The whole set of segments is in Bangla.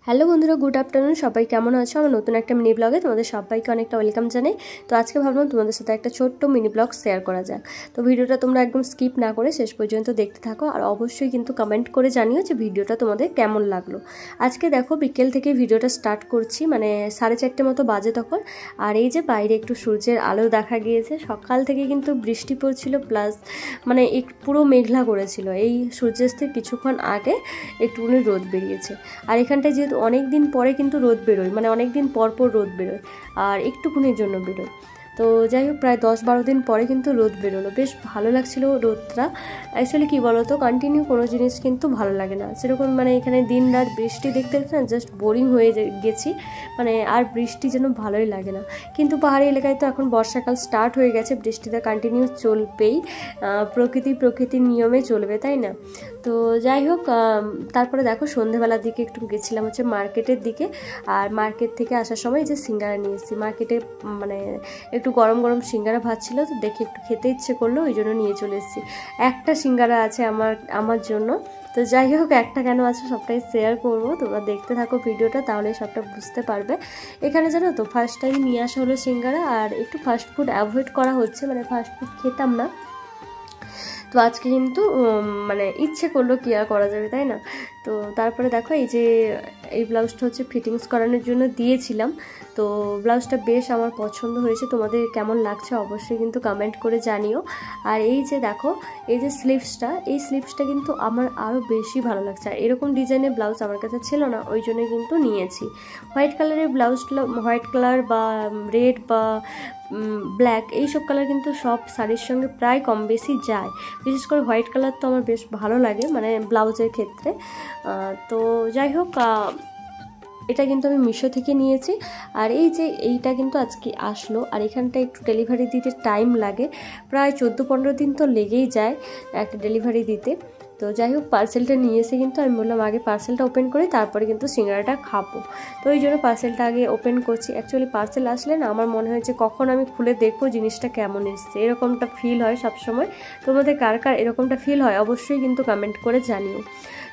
হ্যালো বন্ধুরা, গুড আফটারনুন। সবাই কেমন আছো? আমার নতুন একটা মিনি ব্লগে তোমাদের সবাইকে অনেকটা ওয়েলকাম জানাই। তো আজকে ভাবলাম তোমাদের সাথে একটা ছোট্ট মিনি ব্লগ শেয়ার করা যাক। তো ভিডিওটা তোমরা একদম স্কিপ না করে শেষ পর্যন্ত দেখতে থাকো, আর অবশ্যই কিন্তু কমেন্ট করে জানিও যে ভিডিওটা তোমাদের কেমন লাগলো। আজকে দেখো বিকেল থেকে ভিডিওটা স্টার্ট করছি, মানে 4:30 মতো বাজে তখন। আর এই যে বাইরে একটু সূর্যের আলো দেখা গিয়েছে। সকাল থেকে কিন্তু বৃষ্টি পড়ছিল, প্লাস মানে পুরো মেঘলা করেছিল। এই সূর্যাস্তের কিছুক্ষণ আগে একটুখানি রোদ বেরিয়েছে। আর এখানটায় যেহেতু অনেক দিন পরে কিন্তু রোদ বেরোয়, মানে অনেক দিন পর পর রোদ বেরোয় আর একটুখানির জন্য বেরোয়। তো যাই হোক, প্রায় 10-12 দিন পরে কিন্তু রোদ বেরোলো, বেশ ভালো লাগছিলো রোদটা। অ্যাকচুয়ালি কী বলো তো, কন্টিনিউ কোনো জিনিস কিন্তু ভালো লাগে না সেরকম। মানে এখানে দিন রাত বৃষ্টি দেখতে দেখতে না জাস্ট বোরিং হয়ে গেছি, মানে আর বৃষ্টি যেন ভালোই লাগে না। কিন্তু পাহাড়ি এলাকায় তো এখন বর্ষাকাল স্টার্ট হয়ে গেছে, বৃষ্টিটা কন্টিনিউ চলবেই, প্রকৃতির নিয়মে চলবে, তাই না? তো যাই হোক, তারপরে দেখো সন্ধ্যেবেলার দিকে একটু গেছিলাম হচ্ছে মার্কেটের দিকে। আর মার্কেট থেকে আসার সময় যে সিঙ্গারা নিয়ে এসেছি, মার্কেটে মানে একটু গরম গরম সিঙ্গারা ভাজছিল, তো দেখে একটু খেতে ইচ্ছে করলো, ওই জন্য নিয়ে চলে এসেছি। একটা সিঙ্গারা আছে আমার জন্য। তো যাই হোক, একটা কেন আছে সবটাই শেয়ার করবো, তোমরা দেখতে থাকো ভিডিওটা, তাহলে সবটা বুঝতে পারবে। এখানে জানো তো ফার্স্ট টাইম নিয়ে আসা হলো সিঙ্গারা, আর একটু ফাস্ট ফুড অ্যাভয়েড করা হচ্ছে, মানে ফাস্ট ফুড খেতাম না। তো আজকে কিন্তু মানে ইচ্ছে করলো, কি আর করা যাবে, তাই না? তো তারপরে দেখো এই ব্লাউজটা হচ্ছে ফিটিংস করানোর জন্য দিয়েছিলাম। তো ব্লাউজটা বেশ আমার পছন্দ হয়েছে, তোমাদের কেমন লাগছে অবশ্যই কিন্তু কমেন্ট করে জানিও। আর এই যে দেখো, এই যে স্লিভসটা কিন্তু আমার আরও বেশি ভালো লাগছে। আর এরকম ডিজাইনের ব্লাউজ আমার কাছে ছিল না, ওই জন্য কিন্তু নিয়েছি। হোয়াইট কালারের ব্লাউজগুলো, হোয়াইট কালার বা রেড বা ব্ল্যাক, এইসব কালার কিন্তু সব শাড়ির সঙ্গে প্রায় কম বেশি যায়। বিশেষ করে হোয়াইট কালার তো আমার বেশ ভালো লাগে, মানে ব্লাউজের ক্ষেত্রে। তো যাই হোক, এটা কিন্তু আমি মিশো থেকে নিয়েছি। আর এইটা কিন্তু আজকে আসলো, আর এখানটা একটু ডেলিভারি দিতে টাইম লাগে, প্রায় 14-15 দিন তো লেগেই যায় একটা ডেলিভারি দিতে। তো যাই হোক, পার্সেলটা নিয়ে এসে কিন্তু আমি বললাম আগে পার্সেলটা ওপেন করি, তারপরে কিন্তু সিঙ্গারাটা খাবো। তো ওই জন্য পার্সেলটা আগে ওপেন করছি। অ্যাকচুয়ালি পার্সেল আসলে না আমার মনে হয় যে কখন আমি খুলে দেখবো জিনিসটা কেমন এসছে, এরকমটা ফিল হয় সবসময়। তোমাদের কার কার এরকমটা ফিল হয় অবশ্যই কিন্তু কমেন্ট করে জানিও।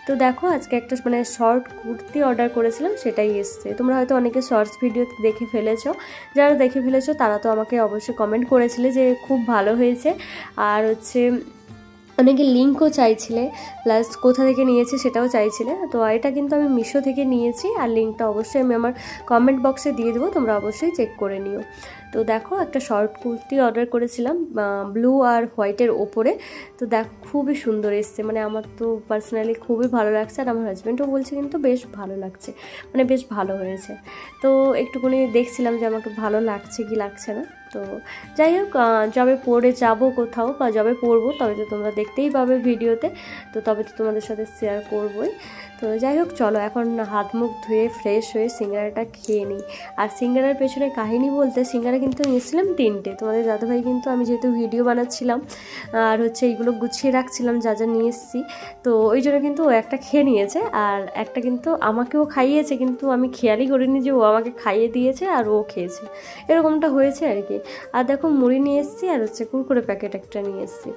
তো দেখো, আজকে একটা মানে শর্ট কুর্তি অর্ডার করেছিলাম, সেটাই এসছে। তোমরা হয়তো অনেকে শর্টস ভিডিও দেখে ফেলেছো, যারা দেখে ফেলেছো তারা তো আমাকে অবশ্যই কমেন্ট করেছিলে যে খুব ভালো হয়েছে। আর হচ্ছে অনেকে লিঙ্কও চাইছিলে, প্লাস কোথা থেকে নিয়েছি সেটাও চাইছিলে। তো এটা কিন্তু আমি মিশো থেকে নিয়েছি, আর লিঙ্কটা অবশ্যই আমি আমার কমেন্ট বক্সে দিয়ে দেবো, তোমরা অবশ্যই চেক করে নিও। তো দেখো, একটা শর্ট কুর্তি অর্ডার করেছিলাম ব্লু আর হোয়াইটের ওপরে। তো দেখো খুবই সুন্দর এসছে, মানে আমার তো পার্সোনালি খুবই ভালো লাগছে, আর আমার হাজব্যান্ডও বলছে কিন্তু বেশ ভালো লাগছে, মানে বেশ ভালো হয়েছে। তো একটুখানি দেখছিলাম যে আমাকে ভালো লাগছে কি লাগছে না। তো যাই হোক, যবে পরে যাবো কোথাও বা যবে পরবো তবে তো তোমরা দেখতেই পাবে ভিডিওতে, তো তবে তো তোমাদের সাথে শেয়ার করবোই। তো যাই হোক, চলো এখন হাত মুখ ধুয়ে ফ্রেশ হয়ে সিঙ্গারাটা খেয়ে নিই। আর সিঙ্গারার পেছনে কাহিনী বলতে, সিঙ্গারা কিন্তু নিয়েছিলাম 3টে। তোমাদের দাদাভাই কিন্তু, আমি যেহেতু ভিডিও বানাচ্ছিলাম আর হচ্ছে এইগুলো গুছিয়ে রাখছিলাম যা যা নিয়ে এসেছি, তো ওই জন্য কিন্তু ও একটা খেয়ে নিয়েছে, আর একটা কিন্তু আমাকেও খাইয়েছে, কিন্তু আমি খেয়ালই করিনি যে ও আমাকে খাইয়ে দিয়েছে আর ও খেয়েছে, এরকমটা হয়েছে আর কি। আর দেখো মুড়ি নিয়ে এসেছি, আর হচ্ছে কুরকুরে প্যাকেট একটা নিয়ে এসেছি।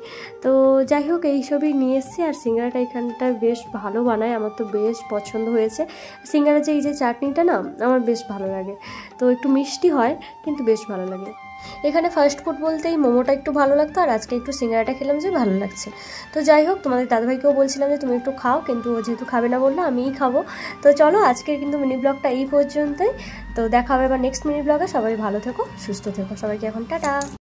তো যাই হোক, এইসবই নিয়ে এসেছি। আর সিঙ্গারাটা এখানটা বেশ ভালো বানায়, আমার তো বেশ পছন্দ হয়েছে। সিঙ্গারা এই যে চাটনিটা না আমার বেশ ভালো লাগে, তো একটু মিষ্টি হয় কিন্তু বেশ ভালো লাগে। এখানে ফাস্ট ফুড বলতে এই মোমোটা একটু ভালো লাগতো, আর আজকে একটু সিঙ্গারাটা খেলাম যে ভালো লাগছে। তো যাই হোক, তোমাদের দাদাভাইকেও বলছিলাম যে তুমি একটু খাও, কিন্তু ও যেহেতু খাবে না বললো আমিই খাবো। তো চলো, আজকের কিন্তু মিনি ব্লগটা এই পর্যন্তই। তো দেখা হবে আবার নেক্সট মিনি ব্লগে। সবাই ভালো থেকো, সুস্থ থেকো, সবাইকে এখন টাটা।